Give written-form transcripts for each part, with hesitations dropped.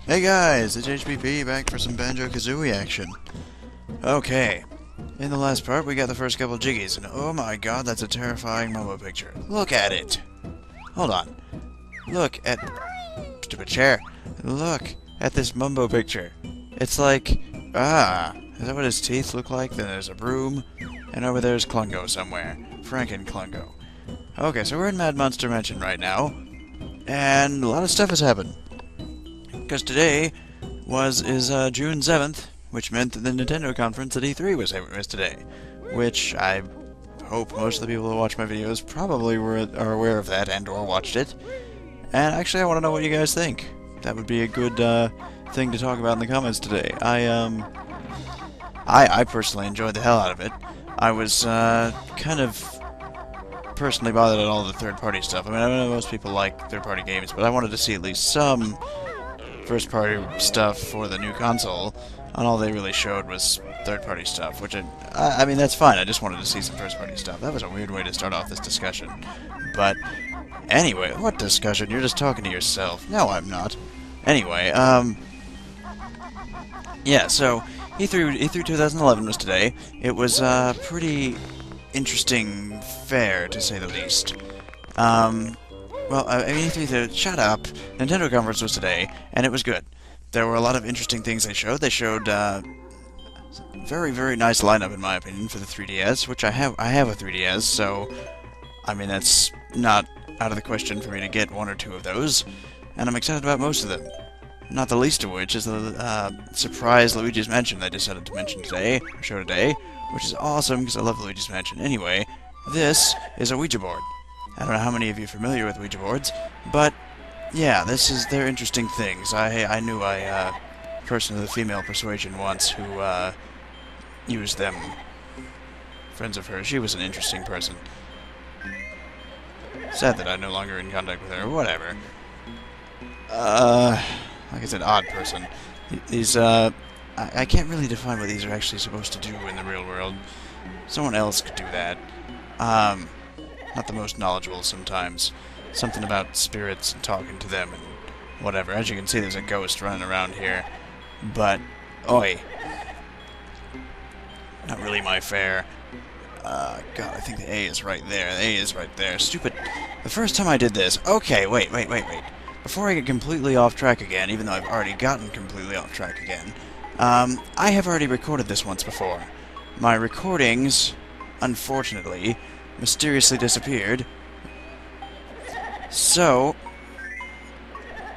Hey guys, it's HPP back for some Banjo-Kazooie action. Okay, in the last part we got the first couple jiggies, and oh my god, that's a terrifying Momo picture. Look at it! Hold on. Look at... Stupid chair. Look at this Mumbo picture. It's like... is that what his teeth look like? Then there's a broom, and over there's Klungo somewhere. Franken Klungo. Okay, so we're in Mad Monster Mansion right now, and a lot of stuff has happened. Because today is June 7th, which meant that the Nintendo conference at E3 was today. Which I hope most of the people who watch my videos probably are aware of that and or watched it. And actually I want to know what you guys think. That would be a good thing to talk about in the comments today. I personally enjoyed the hell out of it. I was kind of personally bothered at all the third-party stuff. I mean, I know most people like third-party games, but I wanted to see at least some first-party stuff for the new console, and all they really showed was third-party stuff, which I mean, that's fine. I just wanted to see some first-party stuff. That was a weird way to start off this discussion. But anyway, what discussion? You're just talking to yourself. No, I'm not. Anyway, yeah, so E3 2011 was today. It was a pretty interesting fair, to say the least. Well, I mean, shut up. Nintendo conference was today, and it was good. There were a lot of interesting things they showed. They showed very, very nice lineup, in my opinion, for the 3DS, which I have a 3DS, so I mean, that's not out of the question for me to get one or two of those, and I'm excited about most of them. Not the least of which is the surprise Luigi's Mansion they decided to mention today, or show today, which is awesome because I love Luigi's Mansion. Anyway, this is a Ouija board. I don't know how many of you are familiar with Ouija boards, but yeah, they're interesting things. I knew a person of the female persuasion once who used them. Friends of hers. She was an interesting person. Sad that I'm no longer in contact with her. Whatever. Like I said, odd person. These I can't really define what these are actually supposed to do in the real world. Someone else could do that. Not the most knowledgeable sometimes. Something about spirits and talking to them and whatever. As you can see, there's a ghost running around here. But, oi. Not really my fare. God, I think the A is right there. The A is right there. Stupid. The first time I did this... Okay, wait. Before I get completely off track again, even though I've already gotten completely off track again, I have already recorded this once before. My recordings, unfortunately, mysteriously disappeared. So,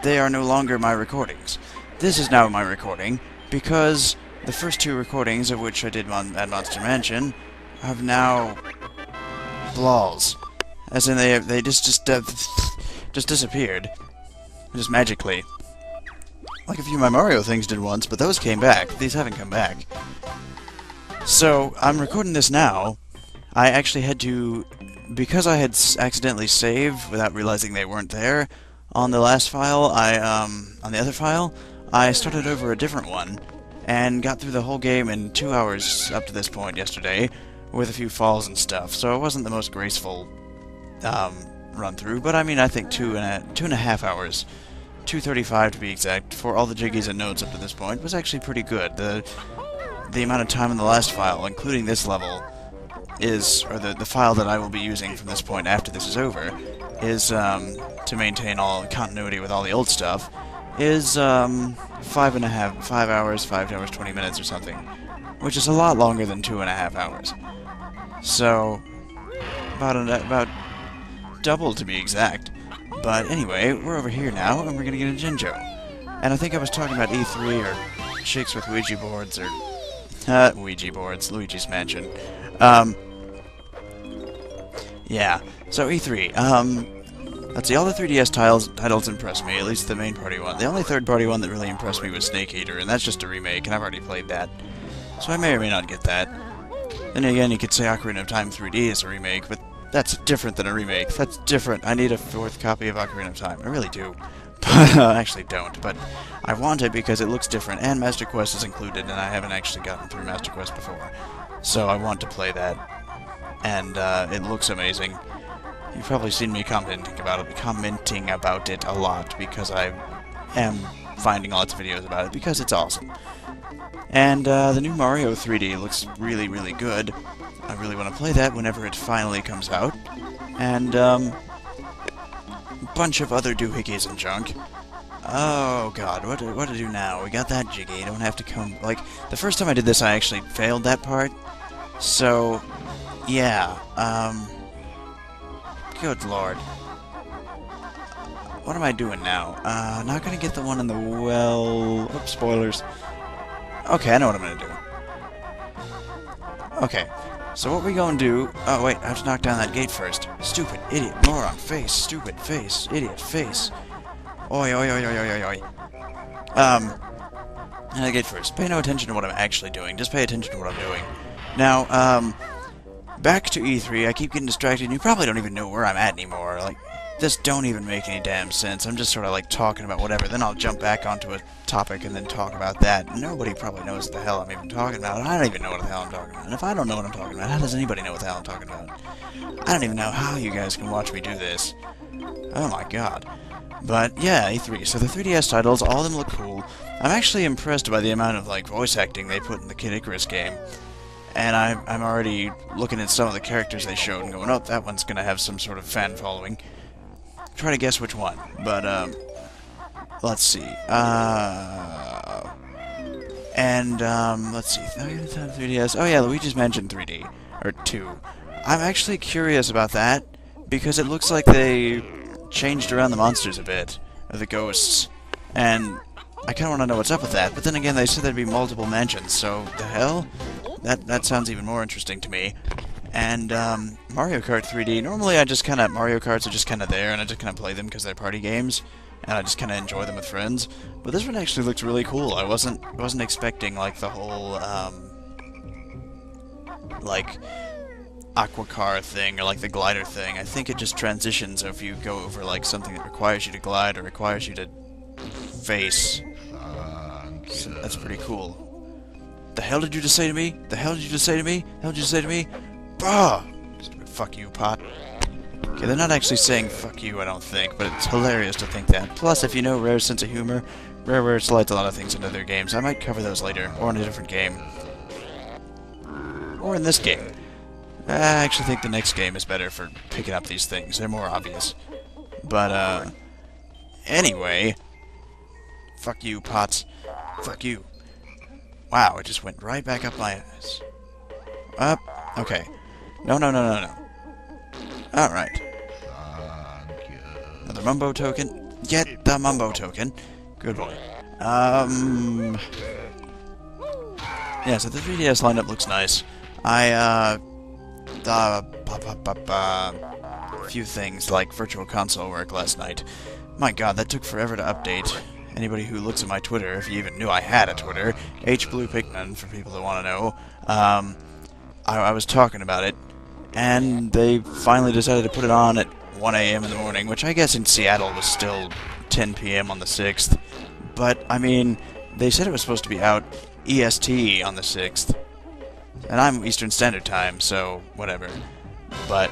they are no longer my recordings. This is now my recording, because the first two recordings, of which I did at Monster Mansion, have now... Blols. As in, they just disappeared. Just magically. Like a few of my Mario things did once, but those came back. These haven't come back. So, I'm recording this now. I actually had to... Because I had accidentally saved without realizing they weren't there on the last file, on the other file, I started over a different one and got through the whole game in 2 hours up to this point yesterday with a few falls and stuff. So it wasn't the most graceful run through, but I mean, I think 2.5 hours, 2:35 to be exact, for all the jiggies and notes up to this point was actually pretty good. The amount of time in the last file, including this level, or the file that I will be using from this point after this is over, is, to maintain all continuity with all the old stuff, is, 5 hours, 20 minutes or something, which is a lot longer than 2.5 hours. So, about double to be exact. But anyway, we're over here now, and we're gonna get a Jinjo. And I think I was talking about E3, or chicks with Ouija boards, or... Ouija boards, Luigi's Mansion. Yeah, so E3, let's see, all the 3DS titles impressed me, at least the main party one. The only third-party one that really impressed me was Snake Eater, and that's just a remake, and I've already played that. So I may or may not get that. Then again, you could say Ocarina of Time 3D is a remake, but that's different than a remake. That's different. I need a 4th copy of Ocarina of Time. I really do. But, I actually don't, but I want it because it looks different, and Master Quest is included, and I haven't actually gotten through Master Quest before. So I want to play that, and it looks amazing. You've probably seen me commenting about it a lot, because I am finding lots of videos about it because it's awesome. And the new Mario 3D looks really, really good. I really want to play that whenever it finally comes out. And a bunch of other doohickeys and junk. Oh god, what to do now? We got that jiggy. Don't have to come... Like, the first time I did this, I actually failed that part. So, yeah, good lord. What am I doing now? Not gonna get the one in the well... Oops, spoilers. Okay, I know what I'm gonna do. Okay, so what we gonna do... Oh, wait, I have to knock down that gate first. Stupid, idiot, moron, face, stupid, face, idiot, face. Oi, oi, oi, oi, oi, oi. And the gate first. Pay no attention to what I'm actually doing. Just pay attention to what I'm doing. Now, back to E3. I keep getting distracted, and you probably don't even know where I'm at anymore. Like, this don't even make any damn sense. I'm just sort of, like, talking about whatever. Then I'll jump back onto a topic and then talk about that. Nobody probably knows what the hell I'm even talking about. I don't even know what the hell I'm talking about. And if I don't know what I'm talking about, how does anybody know what the hell I'm talking about? I don't even know how you guys can watch me do this. Oh my god. But, yeah, E3. So the 3DS titles, all of them look cool. I'm actually impressed by the amount of, like, voice acting they put in the Kid Icarus game. And I'm already looking at some of the characters they showed and going, oh, that one's gonna have some sort of fan following. Try to guess which one. But, let's see. Let's see. 3DS. Oh, yeah, Luigi's Mansion 3D. Or 2. I'm actually curious about that, because it looks like they changed around the monsters a bit, or the ghosts, and I kind of want to know what's up with that, but then again they said there'd be multiple mansions, so the hell? That sounds even more interesting to me. And Mario Kart 3D, normally I just kind of, Mario Karts are just kind of there, and I just kind of play them because they're party games, and I just kind of enjoy them with friends, but this one actually looks really cool. I wasn't expecting, like, the whole, like, aqua car thing, or like the glider thing. I think it just transitions if you go over like something that requires you to glide or requires you to face. So that's pretty cool. The hell did you just say to me? The hell did you just say to me? The hell did you just say to me? Bah! Stupid fuck you, pot. Okay, they're not actually saying fuck you, I don't think, but it's hilarious to think that. Plus, if you know Rare's sense of humor, Rare slides a lot of things into their games. I might cover those later, or in a different game. Or in this game. I actually think the next game is better for picking up these things. They're more obvious. But, anyway. Fuck you, Pots. Fuck you. Wow, it just went right back up my ass. Up. Okay. No. Alright. Another Mumbo token. Get the Mumbo token. Good boy. Yeah, so the 3DS lineup looks nice. A few things like Virtual Console work last night. My god, that took forever to update. Anybody who looks at my Twitter, if you even knew I had a Twitter, HBluePigman, for people that want to know, I was talking about it, and they finally decided to put it on at 1 AM in the morning, which I guess in Seattle was still 10 PM on the 6th. But, I mean, they said it was supposed to be out EST on the 6th. And I'm Eastern Standard Time, so whatever. But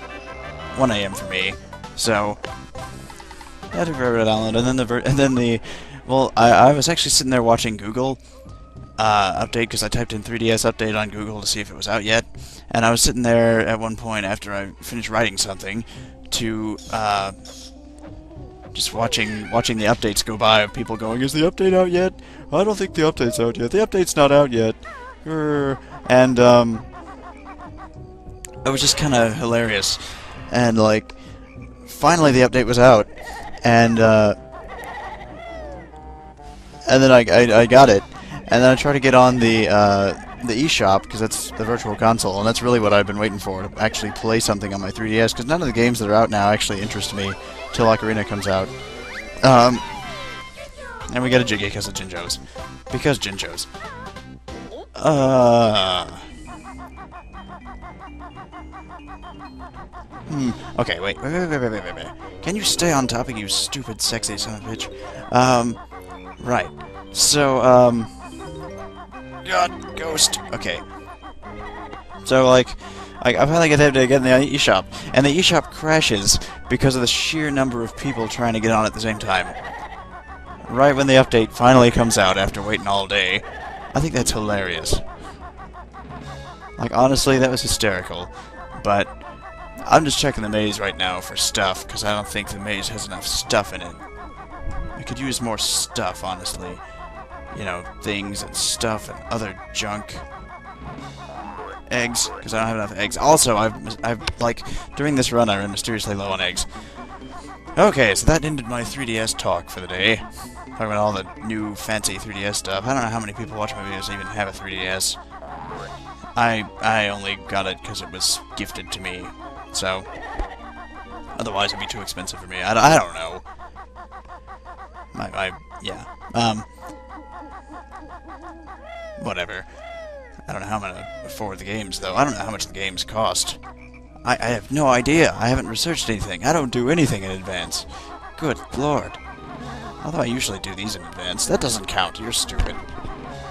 1 AM for me. So I took forever to download, and then the well, I was actually sitting there watching Google update because I typed in 3DS update on Google to see if it was out yet, and I was sitting there at one point after I finished writing something to just watching the updates go by of people going, is the update out yet? I don't think the update's out yet. The update's not out yet. And it was just kind of hilarious. And like, finally the update was out, and then I got it, and then I tried to get on the eShop, because that's the Virtual Console, and that's really what I've been waiting for, to actually play something on my 3DS, because none of the games that are out now actually interest me till Ocarina comes out. And we got a Jiggy because of Jinjos. Because Jinjos. Okay, wait. Can you stay on topic, you stupid, sexy son of a bitch? Right. So, God, ghost. Okay. So, like, I finally get to get in the eShop, and the eShop crashes because of the sheer number of people trying to get on at the same time. right when the update finally comes out after waiting all day. I think that's hilarious. Like, honestly, that was hysterical. But I'm just checking the maze right now for stuff, because I don't think the maze has enough stuff in it. I could use more stuff, honestly. You know, things and stuff and other junk. Eggs, because I don't have enough eggs. Also, I've like, during this run I ran mysteriously low on eggs. Okay, so that ended my 3DS talk for the day. Talking about all the new fancy 3DS stuff. I don't know how many people watching my videos even have a 3DS. I only got it because it was gifted to me, so otherwise it'd be too expensive for me. I don't know. Yeah. Whatever. I don't know how I'm gonna afford the games, though. I don't know how much the games cost. I have no idea. I haven't researched anything. I don't do anything in advance. Good lord. Although I usually do these in advance. That doesn't count. You're stupid.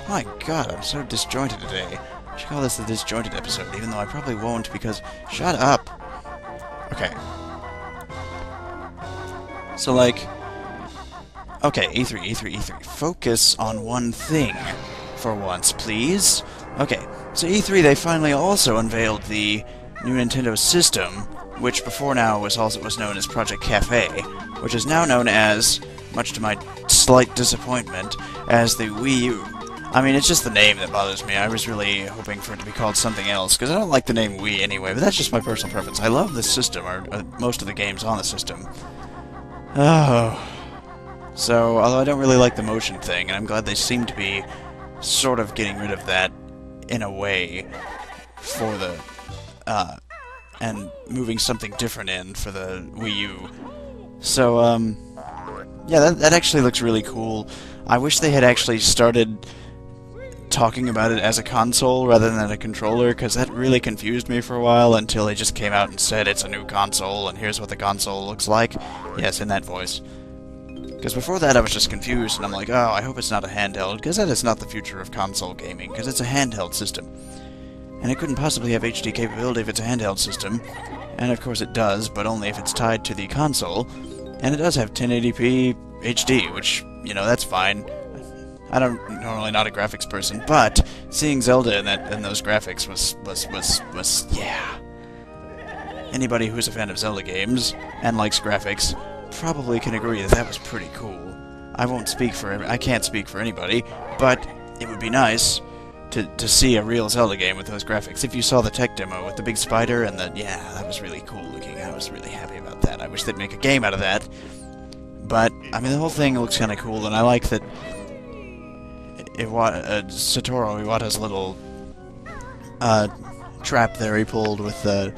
My god, I'm so disjointed today. I should call this the disjointed episode, even though I probably won't, because... Shut up! Okay. So, like... Okay, E3. Focus on one thing. For once, please. Okay, so E3, they finally also unveiled the new Nintendo system, which before now was known as Project Cafe, which is now known as, much to my slight disappointment, as the Wii U. I mean, it's just the name that bothers me. I was really hoping for it to be called something else, because I don't like the name Wii anyway, but that's just my personal preference. I love this system, or most of the games on the system. Oh. So, although I don't really like the motion thing, and I'm glad they seem to be sort of getting rid of that in a way for the, and moving something different in for the Wii U. So, yeah, that actually looks really cool. I wish they had actually started talking about it as a console rather than a controller, because that really confused me for a while until they just came out and said it's a new console, and here's what the console looks like. Yes, in that voice. Because before that I was just confused, and I'm like, oh, I hope it's not a handheld, because that is not the future of console gaming, because it's a handheld system. And it couldn't possibly have HD capability if it's a handheld system. And of course it does, but only if it's tied to the console. And it does have 1080p HD, which, you know, that's fine. I'm normally not a graphics person, but seeing Zelda in those graphics was yeah. Anybody who's a fan of Zelda games and likes graphics probably can agree that was pretty cool. I can't speak for anybody, but it would be nice to see a real Zelda game with those graphics. If you saw the tech demo with the big spider and yeah, that was really cool looking. I was really happy about that. I wish they'd make a game out of that. But, I mean, the whole thing looks kind of cool, and I like that Satoru Iwata's little trap there he pulled with the...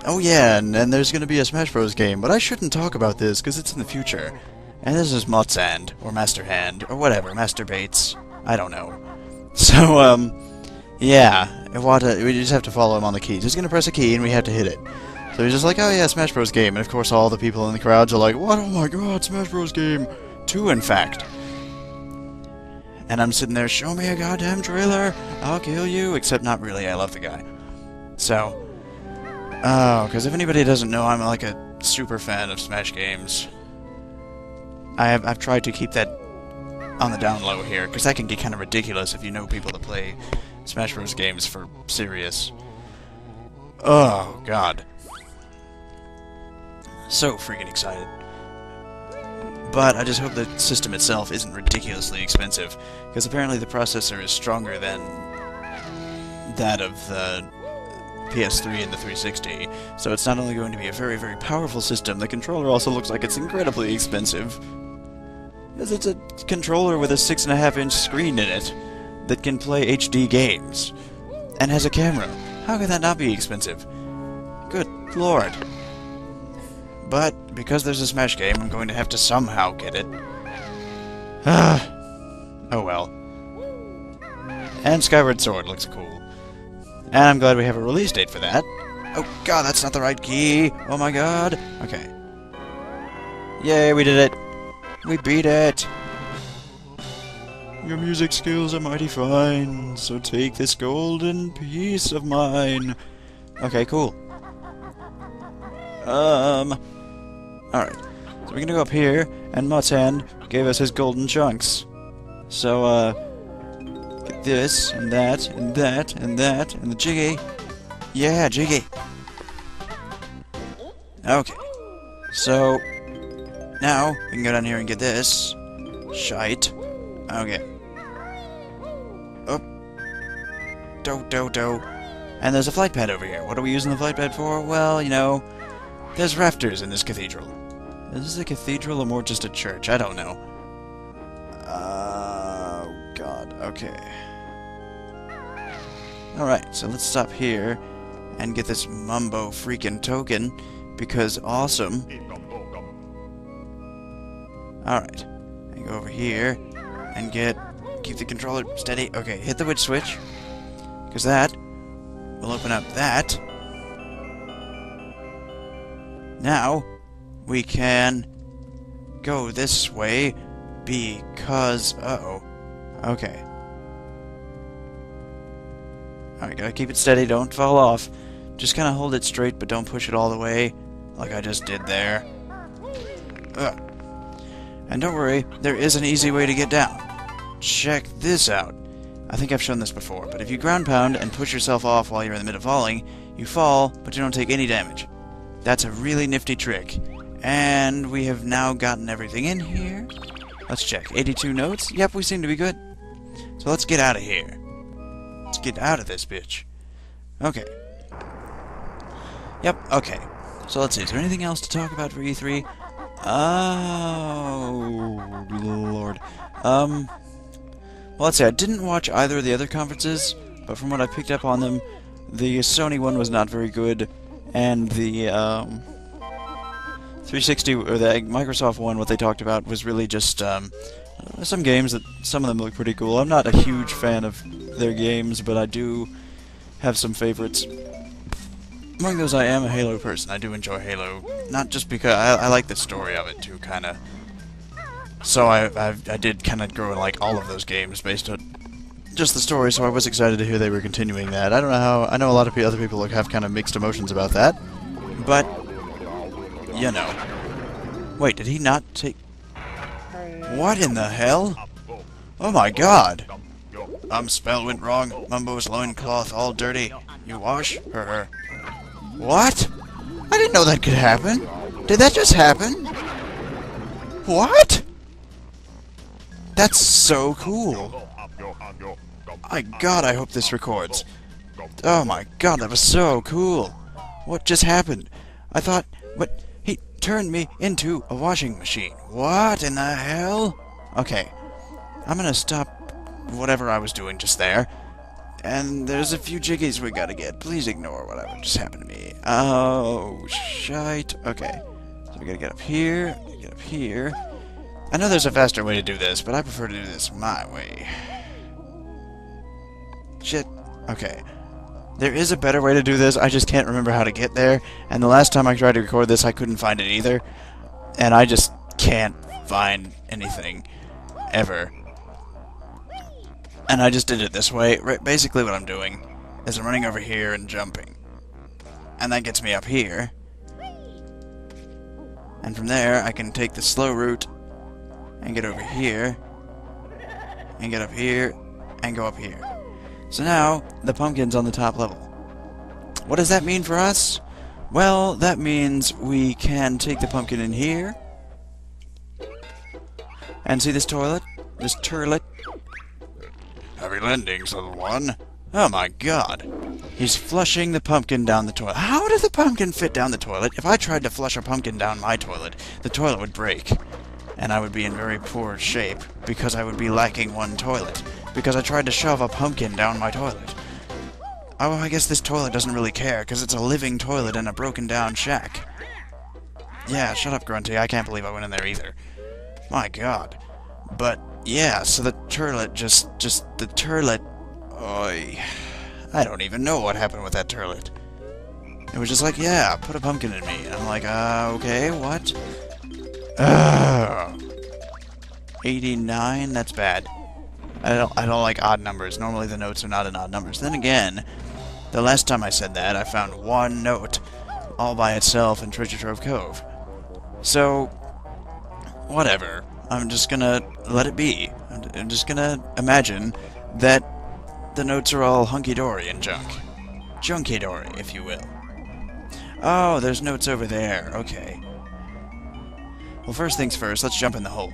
Oh yeah, and there's going to be a Smash Bros. Game, but I shouldn't talk about this because it's in the future. And this is Mott's Hand, or Master Hand, or whatever, Masturbates. I don't know. So, yeah, Iwata, we just have to follow him on the keys. He's going to press a key and we have to hit it. So he's just like, oh yeah, Smash Bros. Game, and of course all the people in the crowds are like, what? Oh my god, Smash Bros. Game! 2, in fact. And I'm sitting there, show me a goddamn trailer, I'll kill you, except not really, I love the guy. So... Oh, because if anybody doesn't know, I'm like a super fan of Smash games. I've tried to keep that on the down low here, because that can get kind of ridiculous if you know people that play Smash Bros. Games for serious. Oh, God. So freaking excited. But I just hope the system itself isn't ridiculously expensive, because apparently the processor is stronger than that of the PS3 and the 360, so it's not only going to be a very, very powerful system, the controller also looks like it's incredibly expensive. Because it's a controller with a 6.5-inch screen in it that can play HD games, and has a camera. How could that not be expensive? Good lord. But, because there's a Smash game, I'm going to have to somehow get it. Oh well. And Skyward Sword looks cool. And I'm glad we have a release date for that. Oh god, that's not the right key! Oh my god! Okay. Yay, we did it! We beat it! Your music skills are mighty fine, so take this golden piece of mine. Okay, cool. Alright. So we're gonna go up here, and Mott's Hand gave us his golden chunks. So, get this, and that, and that, and that, and the Jiggy. Yeah, Jiggy. Okay. So, now, we can go down here and get this. Shite. Okay. Oh. Do. And there's a flight pad over here. What are we using the flight pad for? Well, you know, there's rafters in this cathedral. Is this a cathedral or more just a church? I don't know. Oh, God. Okay. Alright, so let's stop here and get this Mumbo freaking token, because awesome. Alright. And go over here and keep the controller steady. Okay, hit the witch switch, because that will open up that. Now, we can go this way, because... uh-oh. Okay. Alright, gotta keep it steady, don't fall off. Just kinda hold it straight, but don't push it all the way, like I just did there. Ugh. And don't worry, there is an easy way to get down. Check this out. I think I've shown this before, but if you ground pound and push yourself off while you're in the middle of falling, you fall, but you don't take any damage. That's a really nifty trick. And we have now gotten everything in here. Let's check. 82 notes? Yep, we seem to be good. So let's get out of here. Let's get out of this bitch. Okay. Yep, okay. So let's see, is there anything else to talk about for E3? Oh, Lord. Well, let's see, I didn't watch either of the other conferences, but from what I picked up on them, the Sony one was not very good, and the 360, or the Microsoft one, what they talked about was really just some games that some of them look pretty cool. I'm not a huge fan of their games, but I do have some favorites. Among those, I am a Halo person. I do enjoy Halo, not just because I like the story of it too, kind of. So I did kind of grow to like all of those games based on just the story. So I was excited to hear they were continuing that. I don't know how. I know a lot of other people have kind of mixed emotions about that, but you know. Wait, did he not take? What in the hell? Oh my God! Spell went wrong. Mumbo's loincloth all dirty. You wash her. What? I didn't know that could happen. Did that just happen? What? That's so cool. My God, I hope this records. Oh my God, that was so cool. What just happened? I thought, but he turned me into a washing machine. What in the hell? Okay, I'm gonna stop whatever I was doing just there. And there's a few jiggies we gotta get. Please ignore whatever just happened to me. Oh, shite. Okay. So we gotta get up here, get up here. I know there's a faster way to do this, but I prefer to do this my way. Shit. Okay. There is a better way to do this, I just can't remember how to get there. And the last time I tried to record this, I couldn't find it either. And I just can't find anything. Ever. And I just did it this way. Basically what I'm doing is I'm running over here and jumping. And that gets me up here. And from there, I can take the slow route and get over here. And get up here and go up here. So now, the pumpkin's on the top level. What does that mean for us? Well, that means we can take the pumpkin in here. And see this toilet? This turlet? Happy landings, little one. Oh my God. He's flushing the pumpkin down the toilet. How does the pumpkin fit down the toilet? If I tried to flush a pumpkin down my toilet, the toilet would break. And I would be in very poor shape, because I would be lacking one toilet. Because I tried to shove a pumpkin down my toilet. Oh, I guess this toilet doesn't really care, because it's a living toilet in a broken down shack. Yeah, shut up, Grunty. I can't believe I went in there either. My God. But, yeah, so the turlet the turlet... Oy. I don't even know what happened with that turlet. It was just like, yeah, put a pumpkin in me. And I'm like, okay, what? 89? That's bad. I don't like odd numbers. Normally the notes are not in odd numbers. Then again, the last time I said that, I found one note all by itself in Treasure Trove Cove. So, whatever. I'm just gonna let it be. I'm just gonna imagine that the notes are all hunky-dory and junk. Junky-dory, if you will. Oh, there's notes over there. Okay. Well, first things first, let's jump in the hole.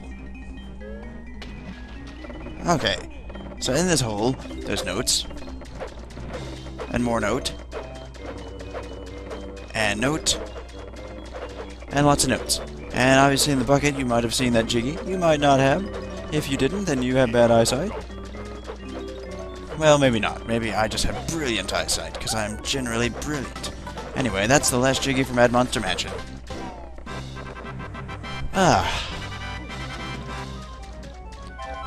Okay. So in this hole, there's notes. And more note. And note. And lots of notes. And obviously in the bucket, you might have seen that Jiggy. You might not have. If you didn't, then you have bad eyesight. Well, maybe not. Maybe I just have brilliant eyesight, because I'm generally brilliant. Anyway, that's the last Jiggy from Mad Monster Mansion. I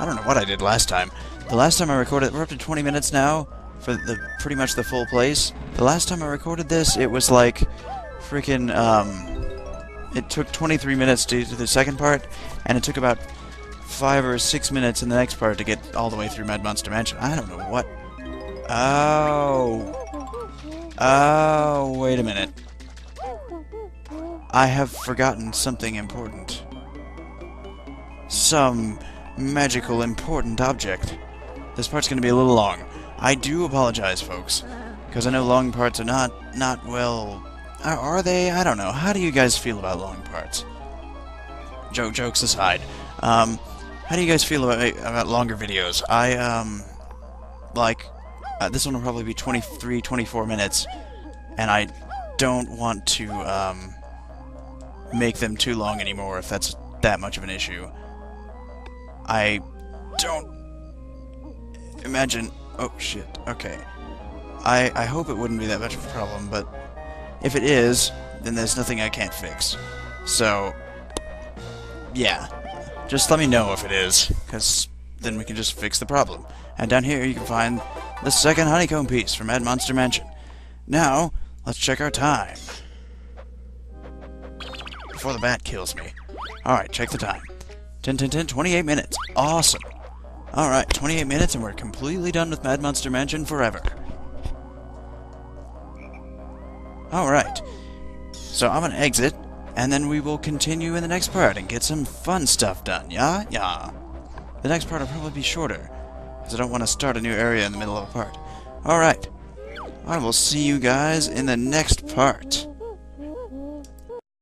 don't know what I did last time. The last time I recorded, we're up to 20 minutes now for pretty much the full place. The last time I recorded this, it was like freaking it took 23 minutes to do the second part, and it took about 5 or 6 minutes in the next part to get all the way through Mad Monster Mansion. I don't know what. Oh, wait a minute. I have forgotten something important. Some magical important object. This part's gonna be a little long. I do apologize, folks, because I know long parts are not well... Are they? I don't know. How do you guys feel about long parts? Jokes aside. How do you guys feel about longer videos? This one will probably be 23, 24 minutes, and I don't want to, make them too long anymore if that's that much of an issue. I don't imagine... Oh, shit. Okay. I hope it wouldn't be that much of a problem, but if it is, then there's nothing I can't fix. So, yeah. Just let me know if it is, because then we can just fix the problem. And down here you can find the second honeycomb piece from Mad Monster Mansion. Now, let's check our time. Before the bat kills me. Alright, check the time. 28 minutes. Awesome. Alright, 28 minutes and we're completely done with Mad Monster Mansion forever. Alright. So I'm gonna exit, and then we will continue in the next part and get some fun stuff done, yeah? Yeah. The next part will probably be shorter, because I don't want to start a new area in the middle of a part. Alright. I will see you guys in the next part.